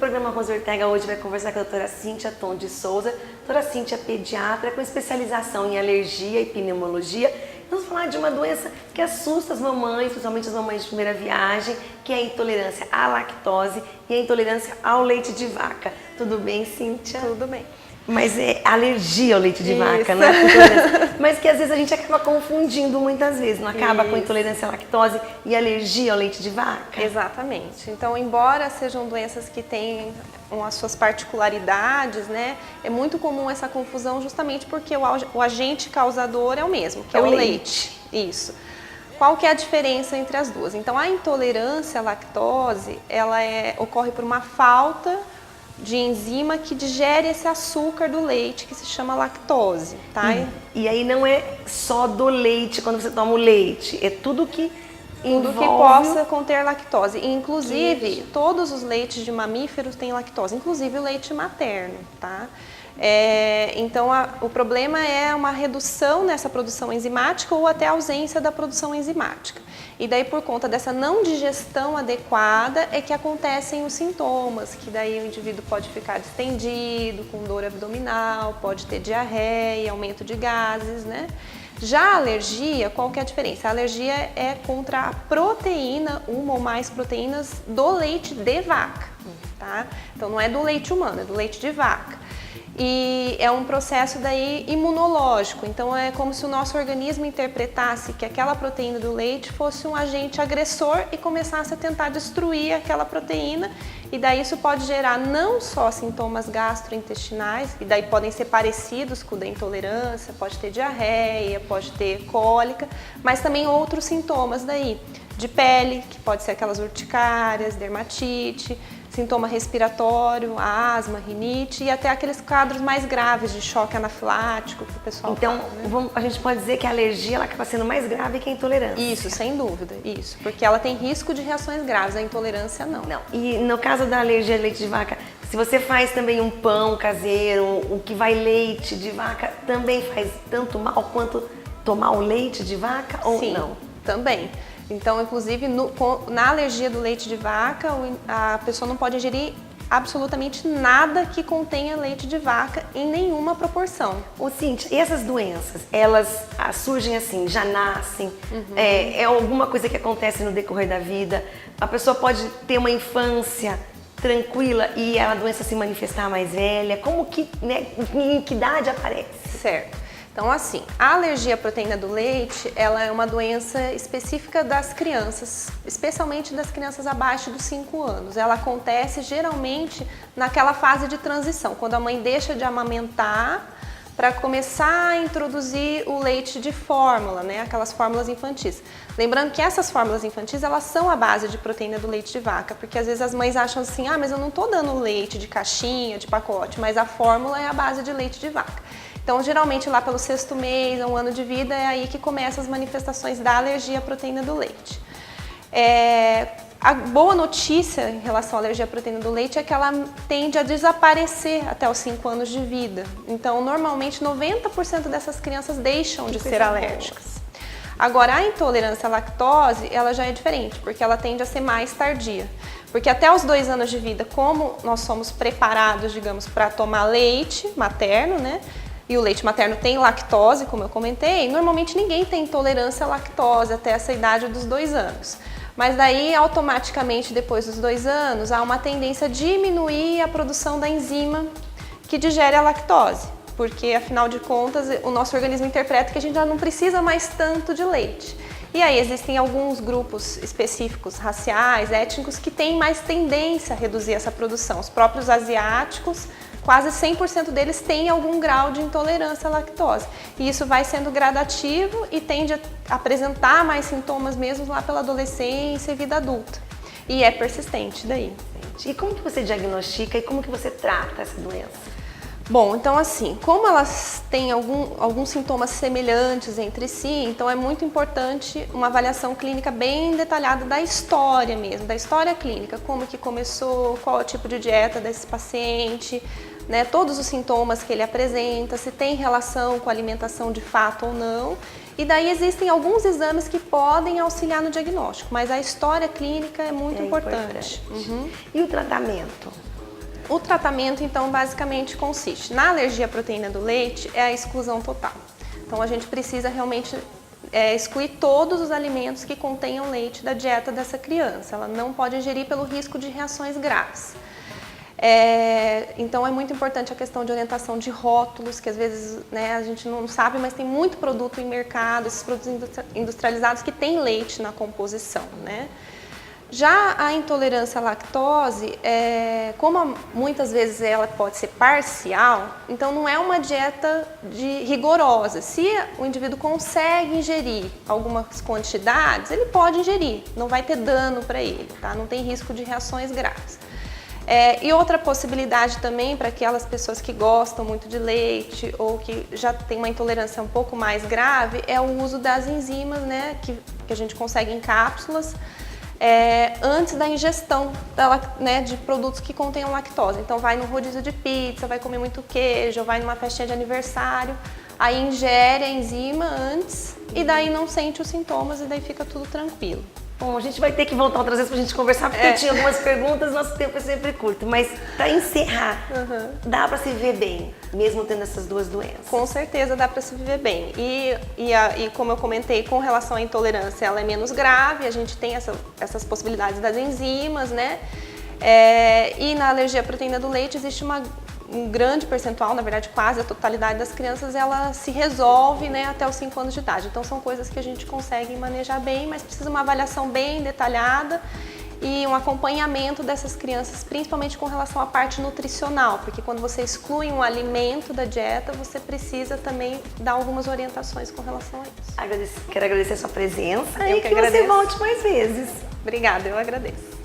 programa Rosa Ortega hoje vai conversar com a doutora Cíntia Tom de Souza. Doutora Cíntia é pediatra com especialização em alergia e pneumologia. Vamos falar de uma doença que assusta as mamães, principalmente as mamães de primeira viagem, que é a intolerância à lactose e a intolerância ao leite de vaca. Tudo bem, Cíntia? Tudo bem. Mas é alergia ao leite de vaca, Isso. né? Mas que às vezes a gente acaba confundindo muitas vezes, não acaba com intolerância à lactose e alergia ao leite de vaca? Exatamente. Então, embora sejam doenças que têm as suas particularidades, né? É muito comum essa confusão justamente porque o agente causador é o mesmo, que é o leite. Isso. Qual que é a diferença entre as duas? Então, a intolerância à lactose, ela ocorre por uma falta de enzima que digere esse açúcar do leite, que se chama lactose, tá? E aí não é só do leite, quando você toma o leite, é tudo que envolve... Tudo que possa conter lactose. Inclusive, todos os leites de mamíferos têm lactose, inclusive o leite materno, tá? Então, o problema é uma redução nessa produção enzimática ou até a ausência da produção enzimática. E daí, por conta dessa não digestão adequada, é que acontecem os sintomas, que daí o indivíduo pode ficar distendido, com dor abdominal, pode ter diarreia, aumento de gases, né? Já a alergia, qual que é a diferença? A alergia é contra a proteína, uma ou mais proteínas do leite de vaca, tá? Então, não é do leite humano, é do leite de vaca. E é um processo daí imunológico, então é como se o nosso organismo interpretasse que aquela proteína do leite fosse um agente agressor e começasse a tentar destruir aquela proteína, e daí isso pode gerar não só sintomas gastrointestinais, e daí podem ser parecidos com o da intolerância, pode ter diarreia, pode ter cólica, mas também outros sintomas daí, de pele, que pode ser aquelas urticárias, dermatite, sintoma respiratório, asma, rinite e até aqueles quadros mais graves de choque anafilático que o pessoal Então, fala, né? a gente pode dizer que a alergia ela acaba sendo mais grave que a intolerância. Isso, sem dúvida, isso. Porque ela tem risco de reações graves, a intolerância não. Não. E no caso da alergia ao leite de vaca, se você faz também um pão caseiro, o que vai leite de vaca, também faz tanto mal quanto tomar o leite de vaca ou Sim, não? Também. Então, inclusive, na alergia do leite de vaca, a pessoa não pode ingerir absolutamente nada que contenha leite de vaca em nenhuma proporção. Ô, Cíntia, e essas doenças, elas surgem assim, já nascem? É alguma coisa que acontece no decorrer da vida? A pessoa pode ter uma infância tranquila e a doença se manifestar mais velha? Como que, né, em que idade aparece? Certo. Então, assim, a alergia à proteína do leite, ela é uma doença específica das crianças, especialmente das crianças abaixo dos 5 anos. Ela acontece geralmente naquela fase de transição, quando a mãe deixa de amamentar para começar a introduzir o leite de fórmula, né? Aquelas fórmulas infantis. Lembrando que essas fórmulas infantis, elas são a base de proteína do leite de vaca, porque às vezes as mães acham assim, mas eu não estou dando leite de caixinha, de pacote, mas a fórmula é a base de leite de vaca. Então, geralmente lá pelo 6º mês, 1 ano de vida, é aí que começam as manifestações da alergia à proteína do leite. A boa notícia em relação à alergia à proteína do leite é que ela tende a desaparecer até os 5 anos de vida. Então, normalmente, 90% dessas crianças deixam de ser alérgicas. Agora, a intolerância à lactose, ela já é diferente, porque ela tende a ser mais tardia. Porque até os 2 anos de vida, como nós somos preparados, digamos, para tomar leite materno, né? E o leite materno tem lactose, como eu comentei, normalmente ninguém tem intolerância à lactose até essa idade dos 2 anos. Mas daí, automaticamente, depois dos 2 anos, há uma tendência a diminuir a produção da enzima que digere a lactose. Porque, afinal de contas, o nosso organismo interpreta que a gente já não precisa mais tanto de leite. E aí existem alguns grupos específicos, raciais, étnicos, que têm mais tendência a reduzir essa produção. Os próprios asiáticos, quase 100% deles têm algum grau de intolerância à lactose. E isso vai sendo gradativo e tende a apresentar mais sintomas mesmo lá pela adolescência e vida adulta. E é persistente daí. E como que você diagnostica e como que você trata essa doença? Bom, então assim, como elas têm alguns sintomas semelhantes entre si, então é muito importante uma avaliação clínica bem detalhada da história mesmo, da história clínica, como que começou, qual é o tipo de dieta desse paciente, né, todos os sintomas que ele apresenta, se tem relação com a alimentação de fato ou não. E daí existem alguns exames que podem auxiliar no diagnóstico, mas a história clínica é muito importante. E o tratamento? O tratamento, então, basicamente consiste na alergia à proteína do leite, é a exclusão total. Então, a gente precisa realmente excluir todos os alimentos que contenham leite da dieta dessa criança. Ela não pode ingerir pelo risco de reações graves. Então, é muito importante a questão de orientação de rótulos, que às vezes, né, a gente não sabe, mas tem muito produto em mercado, esses produtos industrializados que têm leite na composição, né? Já a intolerância à lactose, como muitas vezes ela pode ser parcial, então não é uma dieta rigorosa. Se o indivíduo consegue ingerir algumas quantidades, ele pode ingerir, não vai ter dano para ele, tá? Não tem risco de reações graves. E outra possibilidade também para aquelas pessoas que gostam muito de leite ou que já tem uma intolerância um pouco mais grave é o uso das enzimas, né, que a gente consegue em cápsulas, antes da ingestão né, de produtos que contenham lactose. Então vai no rodízio de pizza, vai comer muito queijo, vai numa festinha de aniversário, aí ingere a enzima antes e daí não sente os sintomas e daí fica tudo tranquilo. Bom, a gente vai ter que voltar outras vezes pra gente conversar, porque tinha algumas perguntas, nosso tempo é sempre curto. Mas pra encerrar, dá pra se viver bem, mesmo tendo essas duas doenças? Com certeza dá pra se viver bem. E como eu comentei, com relação à intolerância, ela é menos grave, a gente tem essas possibilidades das enzimas, né? E na alergia à proteína do leite existe um grande percentual, na verdade quase a totalidade das crianças, ela se resolve, né, até os 5 anos de idade. Então são coisas que a gente consegue manejar bem, mas precisa uma avaliação bem detalhada e um acompanhamento dessas crianças, principalmente com relação à parte nutricional, porque quando você exclui um alimento da dieta, você precisa também dar algumas orientações com relação a isso. Quero agradecer a sua presença Eu e que que agradeço. você volte mais vezes. Obrigada, eu agradeço.